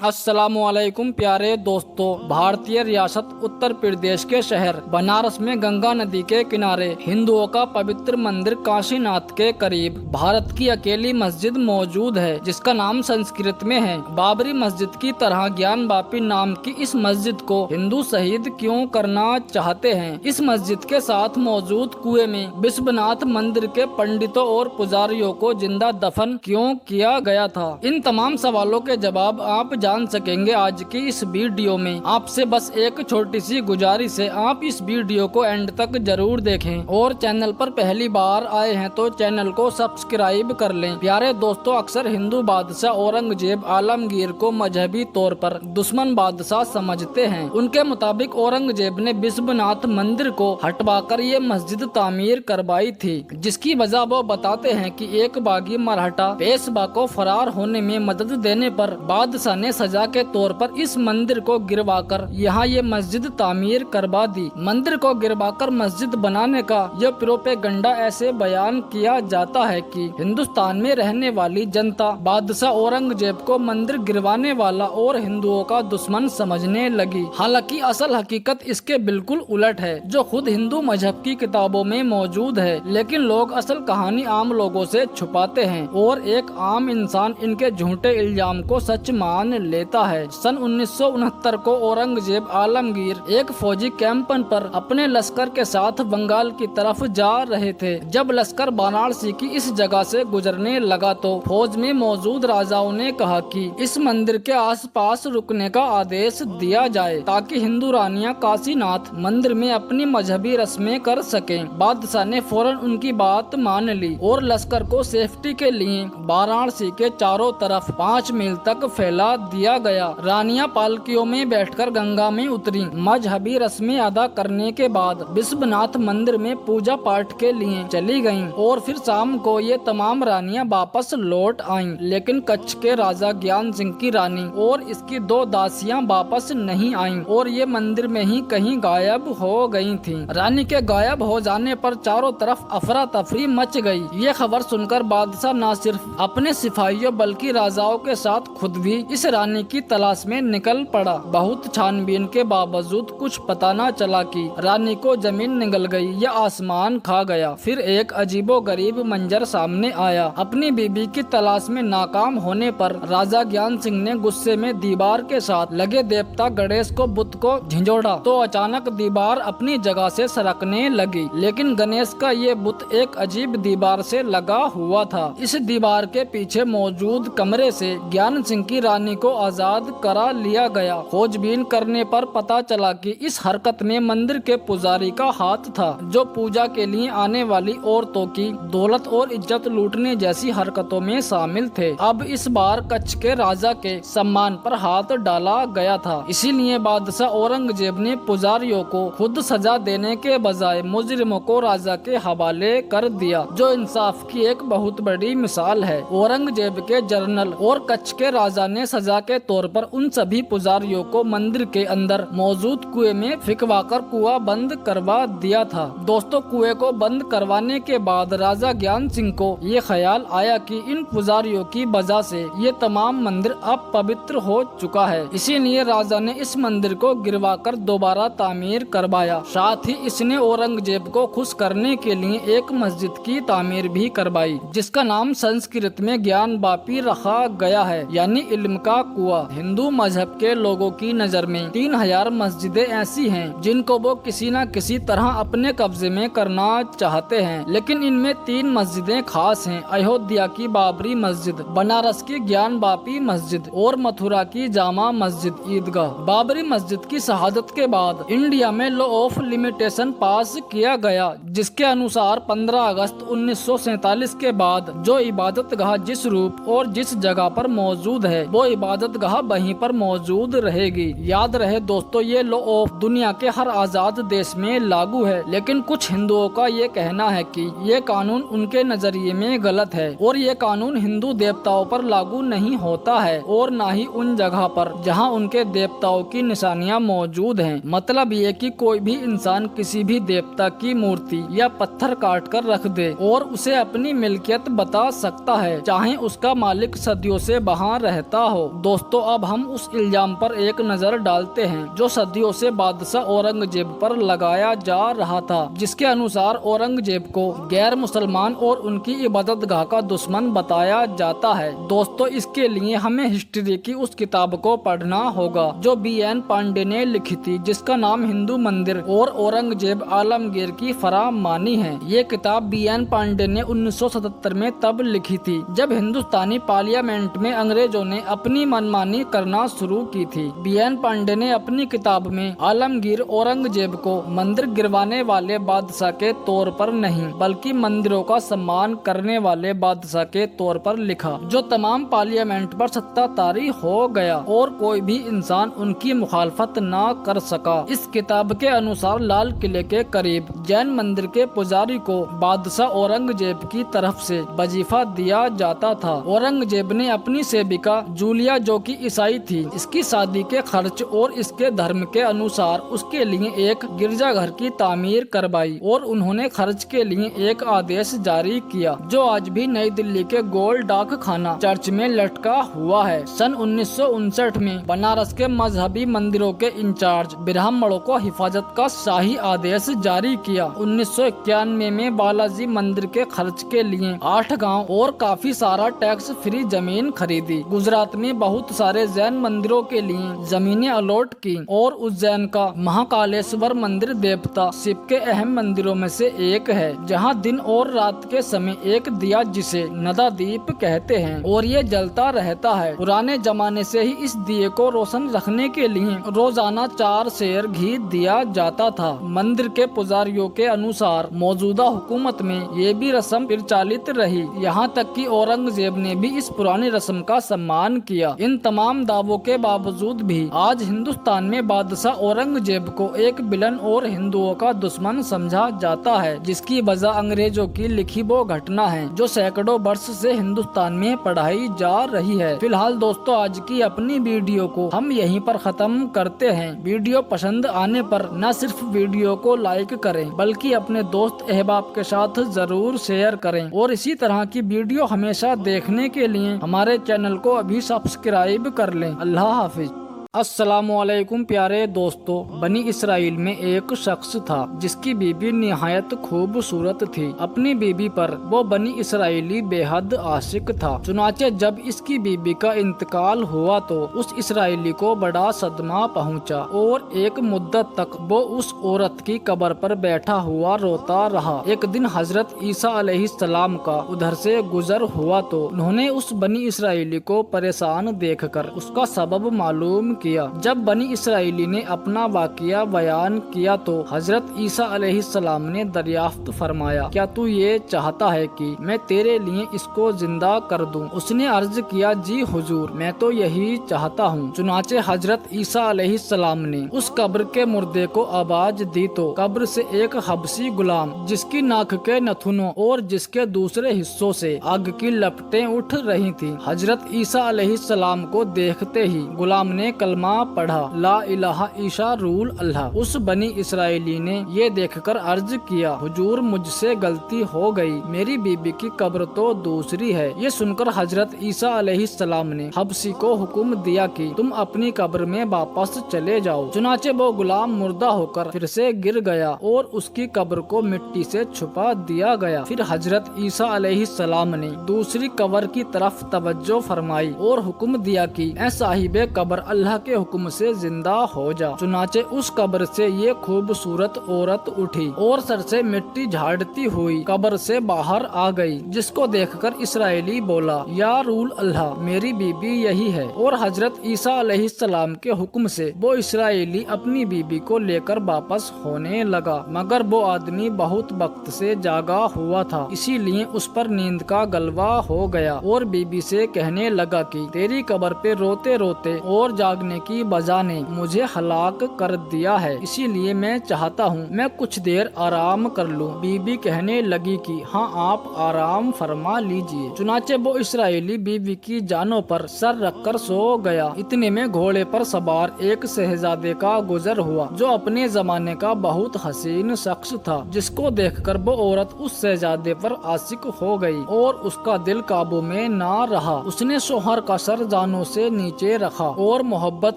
अस्सलामुअलैकुम प्यारे दोस्तों। भारतीय रियासत उत्तर प्रदेश के शहर बनारस में गंगा नदी के किनारे हिंदुओं का पवित्र मंदिर काशीनाथ के करीब भारत की अकेली मस्जिद मौजूद है, जिसका नाम संस्कृत में है बाबरी मस्जिद की तरह ज्ञानवापी नाम की इस मस्जिद को हिंदू शहीद क्यों करना चाहते हैं? इस मस्जिद के साथ मौजूद कुएं में विश्वनाथ मंदिर के पंडितों और पुजारियों को जिंदा दफन क्यों किया गया था? इन तमाम सवालों के जवाब आप जान सकेंगे आज की इस वीडियो में। आपसे बस एक छोटी सी गुजारिश है, आप इस वीडियो को एंड तक जरूर देखें और चैनल पर पहली बार आए हैं तो चैनल को सब्सक्राइब कर लें। प्यारे दोस्तों, अक्सर हिंदू बादशाह औरंगजेब आलमगीर को मजहबी तौर पर दुश्मन बादशाह समझते हैं। उनके मुताबिक औरंगजेब ने विश्वनाथ मंदिर को हटवाकर ये मस्जिद तामीर करवाई थी, जिसकी वजह वो बताते हैं कि एक बागी मराठा पेशवा को फरार होने में मदद देने पर बादशाह ने सजा के तौर पर इस मंदिर को गिरवाकर यहाँ ये मस्जिद तामीर करवा दी। मंदिर को गिरवाकर मस्जिद बनाने का यह प्रोपेगंडा ऐसे बयान किया जाता है कि हिंदुस्तान में रहने वाली जनता बादशाह औरंगजेब को मंदिर गिरवाने वाला और हिंदुओं का दुश्मन समझने लगी। हालांकि असल हकीकत इसके बिल्कुल उलट है, जो खुद हिंदू मजहब की किताबों में मौजूद है, लेकिन लोग असल कहानी आम लोगों से छुपाते हैं और एक आम इंसान इनके झूठे इल्जाम को सच मान लेता है। सन 1969 को औरंगजेब आलमगीर एक फौजी कैंपन पर अपने लश्कर के साथ बंगाल की तरफ जा रहे थे। जब लश्कर वाराणसी की इस जगह से गुजरने लगा तो फौज में मौजूद राजाओं ने कहा कि इस मंदिर के आसपास रुकने का आदेश दिया जाए ताकि हिंदू रानियां काशीनाथ मंदिर में अपनी मजहबी रस्में कर सकें। बादशाह ने फौरन उनकी बात मान ली और लश्कर को सेफ्टी के लिए वाराणसी के चारों तरफ 5 मील तक फैला दिया गया। रानियां पालकियों में बैठकर गंगा में उतरी। मजहबी रस्में अदा करने के बाद विश्वनाथ मंदिर में पूजा पाठ के लिए चली गयीं और फिर शाम को ये तमाम रानियां वापस लौट आईं। लेकिन कच्छ के राजा ज्ञान सिंह की रानी और इसकी 2 दासियां वापस नहीं आईं और ये मंदिर में ही कहीं गायब हो गई थीं। रानी के गायब हो जाने पर चारों तरफ अफरा तफरी मच गई। ये खबर सुनकर बादशाह न सिर्फ अपने सिपाहियों बल्कि राजाओं के साथ खुद भी इस रानी की तलाश में निकल पड़ा। बहुत छानबीन के बावजूद कुछ पता न चला कि रानी को जमीन निगल गई या आसमान खा गया। फिर एक अजीबोगरीब मंजर सामने आया। अपनी बीबी की तलाश में नाकाम होने पर राजा ज्ञान सिंह ने गुस्से में दीवार के साथ लगे देवता गणेश को बुत को झिंझोड़ा तो अचानक दीवार अपनी जगह से सरकने लगी। लेकिन गणेश का ये बुत एक अजीब दीवार से लगा हुआ था। इस दीवार के पीछे मौजूद कमरे से ज्ञान सिंह की रानी को आजाद करा लिया गया। खोजबीन करने पर पता चला कि इस हरकत में मंदिर के पुजारी का हाथ था, जो पूजा के लिए आने वाली औरतों की दौलत और इज्जत लूटने जैसी हरकतों में शामिल थे। अब इस बार कच्छ के राजा के सम्मान पर हाथ डाला गया था। इसीलिए बादशाह औरंगजेब ने पुजारियों को खुद सजा देने के बजाय मुजरिमों को राजा के हवाले कर दिया, जो इंसाफ की एक बहुत बड़ी मिसाल है। औरंगजेब के जनरल और कच्छ के राजा ने सजा के तौर पर उन सभी पुजारियों को मंदिर के अंदर मौजूद कुएं में फिकवाकर कुआं बंद करवा दिया था। दोस्तों, कुएं को बंद करवाने के बाद राजा ज्ञान सिंह को ये ख्याल आया कि इन पुजारियों की वजह से ये तमाम मंदिर अब पवित्र हो चुका है। इसीलिए राजा ने इस मंदिर को गिरवाकर दोबारा तामीर करवाया। साथ ही इसने औरंगजेब को खुश करने के लिए एक मस्जिद की तामीर भी करवाई, जिसका नाम संस्कृत में ज्ञानवापी रखा गया है, यानी इल्म का कुआं। हिंदू मजहब के लोगों की नजर में 3000 मस्जिदें ऐसी हैं जिनको वो किसी न किसी तरह अपने कब्जे में करना चाहते हैं, लेकिन इनमें 3 मस्जिदें खास हैं। अयोध्या की बाबरी मस्जिद, बनारस की ज्ञानवापी मस्जिद और मथुरा की जामा मस्जिद ईदगाह। बाबरी मस्जिद की शहादत के बाद इंडिया में लॉ ऑफ लिमिटेशन पास किया गया, जिसके अनुसार 15 अगस्त 1947 के बाद जो इबादतगाह जिस रूप और जिस जगह पर मौजूद है वो इबादतगाह वहीं पर मौजूद रहेगी। याद रहे दोस्तों, ये लॉ ऑफ दुनिया के हर आजाद देश में लागू है, लेकिन कुछ हिंदुओं का ये कहना है कि ये कानून उनके नजरिए में गलत है और ये कानून हिंदू देवताओं पर लागू नहीं होता है और न ही उन जगह पर जहां उनके देवताओं की निशानियां मौजूद हैं। मतलब ये कि कोई भी इंसान किसी भी देवता की मूर्ति या पत्थर काट कर रख दे और उसे अपनी मिल्कियत बता सकता है, चाहे उसका मालिक सदियों से वहाँ रहता हो। दोस्तों अब हम उस इल्जाम पर एक नजर डालते हैं जो सदियों से बादशाह औरंगजेब पर लगाया जा रहा था, जिसके अनुसार औरंगजेब को गैर मुसलमान और उनकी इबादतगाह का दुश्मन बताया जाता है। दोस्तों इसके लिए हमें हिस्ट्री की उस किताब को पढ़ना होगा जो BN पांडे ने लिखी थी, जिसका नाम हिंदू मंदिर और औरंगजेब आलमगीर की फरामानी है। ये किताब BN पांडे ने 1977 में तब लिखी थी जब हिंदुस्तानी पार्लियामेंट में अंग्रेजों ने अपनी मनमानी करना शुरू की थी। BN पांडे ने अपनी किताब में आलमगीर औरंगजेब को मंदिर गिरवाने वाले बादशाह के तौर पर नहीं बल्कि मंदिरों का सम्मान करने वाले बादशाह के तौर पर लिखा, जो तमाम पार्लियामेंट पर सत्ताधारी हो गया और कोई भी इंसान उनकी मुखालफत न कर सका। इस किताब के अनुसार लाल किले के करीब जैन मंदिर के पुजारी को बादशाह औरंगजेब की तरफ से वजीफा दिया जाता था। औरंगजेब ने अपनी सेविका जूलिया, जो कि ईसाई थी, इसकी शादी के खर्च और इसके धर्म के अनुसार उसके लिए एक गिरजाघर की तामीर करवाई और उन्होंने खर्च के लिए एक आदेश जारी किया जो आज भी नई दिल्ली के गोल डाक खाना चर्च में लटका हुआ है। सन 1959 में बनारस के मजहबी मंदिरों के इंचार्ज ब्राह्मणों को हिफाजत का शाही आदेश जारी किया। 1991 में बालाजी मंदिर के खर्च के लिए 8 गांव और काफी सारा टैक्स फ्री जमीन खरीदी। गुजरात में बहुत सारे जैन मंदिरों के लिए जमीनें अलॉट की और उज्जैन का महाकालेश्वर मंदिर देवता शिव के अहम मंदिरों में से एक है, जहां दिन और रात के समय एक दिया जिसे नदा दीप कहते हैं और ये जलता रहता है। पुराने जमाने से ही इस दिए को रोशन रखने के लिए रोजाना 4 सेर घी दिया जाता था। मंदिर के पुजारियों के अनुसार मौजूदा हुकूमत में ये भी रस्म प्रचलित रही, यहाँ तक कि औरंगजेब ने भी इस पुरानी रस्म का सम्मान किया। इन तमाम दावों के बावजूद भी आज हिंदुस्तान में बादशाह औरंगजेब को एक विलन और हिंदुओं का दुश्मन समझा जाता है, जिसकी वजह अंग्रेजों की लिखी वो घटना है जो सैकड़ों वर्ष से हिंदुस्तान में पढ़ाई जा रही है। फिलहाल दोस्तों आज की अपनी वीडियो को हम यहीं पर खत्म करते हैं। वीडियो पसंद आने पर न सिर्फ वीडियो को लाइक करें बल्कि अपने दोस्त अहबाब के साथ जरूर शेयर करें और इसी तरह की वीडियो हमेशा देखने के लिए हमारे चैनल को अभी सब्सक्राइब कर लें। अल्लाह हाफिज। अस्सलामुअलैकुम प्यारे दोस्तों, बनी इसराइल में एक शख्स था जिसकी बीबी निहायत खूबसूरत थी। अपनी बीबी पर वो बनी इसराइली बेहद आशिक था। चुनाचे जब इसकी बीबी का इंतकाल हुआ तो उस इसराइली को बड़ा सदमा पहुंचा और एक मुद्दत तक वो उस औरत की कब्र पर बैठा हुआ रोता रहा। एक दिन हजरत ईसा अलैहिस्सलाम का उधर से गुजर हुआ तो उन्होंने उस बनी इसराइली को परेशान देखकर उसका सबब मालूम किया। जब बनी इसराइली ने अपना वाकया बयान किया तो हजरत ईसा अलैहिस्सलाम ने दरियाफ्त फरमाया, क्या तू ये चाहता है कि मैं तेरे लिए इसको जिंदा कर दूं? उसने अर्ज किया, जी हुजूर, मैं तो यही चाहता हूँ। चुनाचे हजरत ईसा अलैहिस्सलाम ने उस कब्र के मुर्दे को आवाज दी तो कब्र से एक हबसी गुलाम, जिसकी नाक के नथुनों और जिसके दूसरे हिस्सों से आग की लपटें उठ रही थी, हजरत ईसा अलैहिस्सलाम को देखते ही गुलाम ने कलमा पढ़ा, ला इलाहा ईशा रूल अल्लाह। उस बनी इसराइली ने ये देखकर अर्ज किया, हुजूर मुझसे गलती हो गई, मेरी बीबी की कब्र तो दूसरी है। ये सुनकर हजरत ईसा अलैहिस्सलाम ने हबसी को हुक्म दिया कि तुम अपनी कब्र में वापस चले जाओ। चुनाचे वो गुलाम मुर्दा होकर फिर से गिर गया और उसकी कब्र को मिट्टी से छुपा दिया गया। फिर हजरत ईसा अलैहिस्सलाम ने दूसरी कब्र की तरफ तवज्जो फरमाई और हुक्म दिया कि ऐ साहिबे कब्र अल्लाह के हुक्म से जिंदा हो जा। चुनाचे उस कब्र से ये खूबसूरत औरत उठी और सर से मिट्टी झाड़ती हुई कब्र से बाहर आ गई, जिसको देखकर इसराइली बोला, या रूल अल्लाह, मेरी बीबी यही है। और हजरत ईसा अलैहिस्सलाम के हुक्म से वो इसराइली अपनी बीबी को लेकर वापस होने लगा, मगर वो आदमी बहुत वक्त से जागा हुआ था, इसीलिए उस पर नींद का गलबा हो गया और बीबी से कहने लगा कि तेरी कब्र पे रोते रोते और जागने करने की वजह ने मुझे हलाक कर दिया है, इसीलिए मैं चाहता हूँ मैं कुछ देर आराम कर लूँ। बीबी कहने लगी कि हाँ, आप आराम फरमा लीजिए। चुनाचे वो इस्राएली बीवी की जानों पर सर रखकर सो गया। इतने में घोड़े पर सवार एक शहजादे का गुजर हुआ, जो अपने जमाने का बहुत हसीन शख्स था, जिसको देखकर वो औरत उस शहजादे पर आशिक हो गई और उसका दिल काबू में ना रहा। उसने शोहर का सर जानों से नीचे रखा और मोहब्बत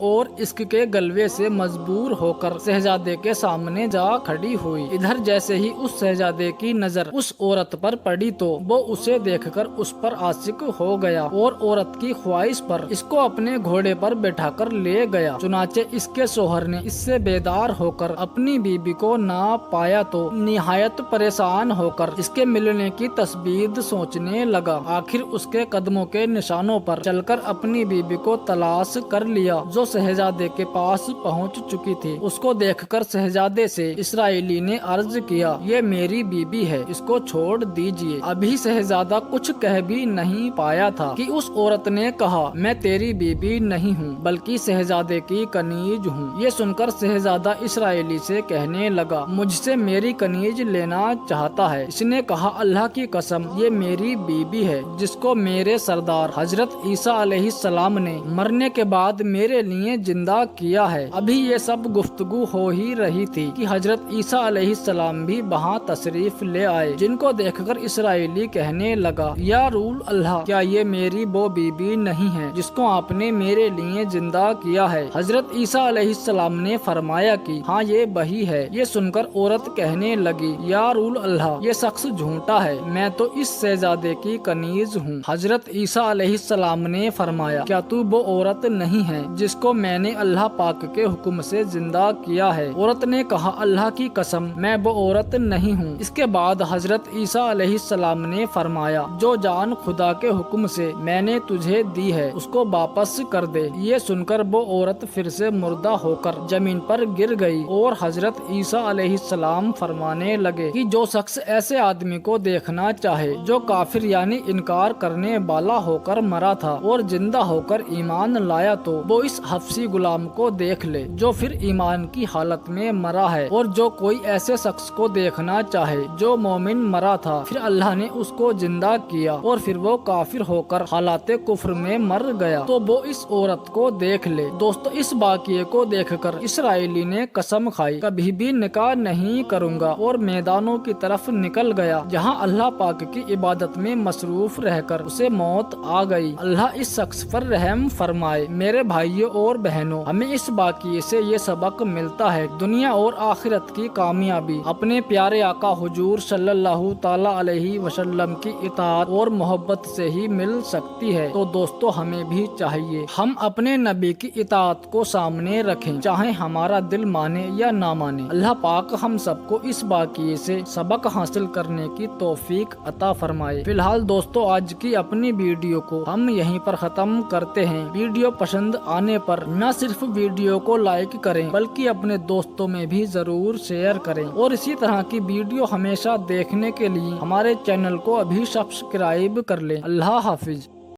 और इश्क के गलवे से मजबूर होकर शहजादे के सामने जा खड़ी हुई। इधर जैसे ही उस शहजादे की नजर उस औरत पर पड़ी तो वो उसे देखकर उस पर आशिक हो गया और औरत की ख्वाहिश पर इसको अपने घोड़े पर बैठाकर ले गया। चुनाचे इसके शोहर ने इससे बेदार होकर अपनी बीबी को ना पाया तो निहायत परेशान होकर इसके मिलने की तस्वीर सोचने लगा। आखिर उसके कदमों के निशानों पर चलकर अपनी बीबी को तलाश कर लिया, जो शहजादे के पास पहुंच चुकी थी। उसको देखकर शहजादे से इस्राएली ने अर्ज किया, ये मेरी बीबी है, इसको छोड़ दीजिए। अभी शहजादा कुछ कह भी नहीं पाया था कि उस औरत ने कहा, मैं तेरी बीबी नहीं हूँ बल्कि शहजादे की कनीज हूँ। ये सुनकर शहजादा इस्राएली से कहने लगा, मुझसे मेरी कनीज लेना चाहता है। इसने कहा, अल्लाह की कसम, ये मेरी बीबी है, जिसको मेरे सरदार हजरत ईसा अलैहिस्सलाम ने मरने के बाद मेरे लिए जिंदा किया है। अभी ये सब गुफ्तगू हो ही रही थी कि हजरत ईसा अलैहिस्सलाम भी वहाँ तशरीफ ले आए, जिनको देखकर इस्राएली कहने लगा, या रूल अल्लाह, क्या ये मेरी वो बीबी नहीं है जिसको आपने मेरे लिए जिंदा किया है? हजरत ईसा अलैहिस्सलाम ने फरमाया कि हाँ, ये वही है। ये सुनकर औरत कहने लगी, या रूल अल्लाह, ये शख्स झूठा है, मैं तो इस शहजादे की कनीज हूँ। हजरत ईसा अलैहिस्सलाम ने फरमाया, क्या तू वो औरत नहीं है जिसको मैंने अल्लाह पाक के हुक्म से जिंदा किया है? औरत ने कहा, अल्लाह की कसम, मैं वो औरत नहीं हूँ। इसके बाद हजरत ईसा अलैहिस्सलाम ने फरमाया, जो जान खुदा के हुक्म से मैंने तुझे दी है उसको वापस कर दे। ये सुनकर वो औरत फिर से मुर्दा होकर जमीन पर गिर गई और हजरत ईसा अलैहिस्सलाम फरमाने लगे कि जो शख्स ऐसे आदमी को देखना चाहे जो काफिर यानी इनकार करने वाला होकर मरा था और जिंदा होकर ईमान लाया, तो वो इस हफ्सी गुलाम को देख ले जो फिर ईमान की हालत में मरा है। और जो कोई ऐसे शख्स को देखना चाहे जो मोमिन मरा था, फिर अल्लाह ने उसको जिंदा किया और फिर वो काफिर होकर हालाते कुफ्र में मर गया, तो वो इस औरत को देख ले। दोस्तों, इस वाक़ये को देखकर इस्राएली ने कसम खाई, कभी भी निकाह नहीं करूँगा, और मैदानों की तरफ निकल गया जहाँ अल्लाह पाक की इबादत में मसरूफ रहकर उसे मौत आ गई। अल्लाह इस शख्स पर रहम फरमाए। मेरे भाइयों और बहनों, हमें इस वाक़ये से ये सबक मिलता है, दुनिया और आखिरत की कामयाबी अपने प्यारे आका हुजूर सल्लल्लाहु ताला अलैहि वसल्लम की इताअत और मोहब्बत से ही मिल सकती है। तो दोस्तों, हमें भी चाहिए हम अपने नबी की इताअत को सामने रखें, चाहे हमारा दिल माने या ना माने। अल्लाह पाक हम सबको इस वाक़ये से सबक हासिल करने की तौफीक अता फरमाए। फिलहाल दोस्तों, आज की अपनी वीडियो को हम यहीं पर खत्म करते हैं। वीडियो पसंद आने पर न सिर्फ वीडियो को लाइक करें बल्कि अपने दोस्तों में भी जरूर शेयर करें, और इसी तरह की वीडियो हमेशा देखने के लिए हमारे चैनल को अभी सब्सक्राइब कर लें। अल्लाह हाफिज।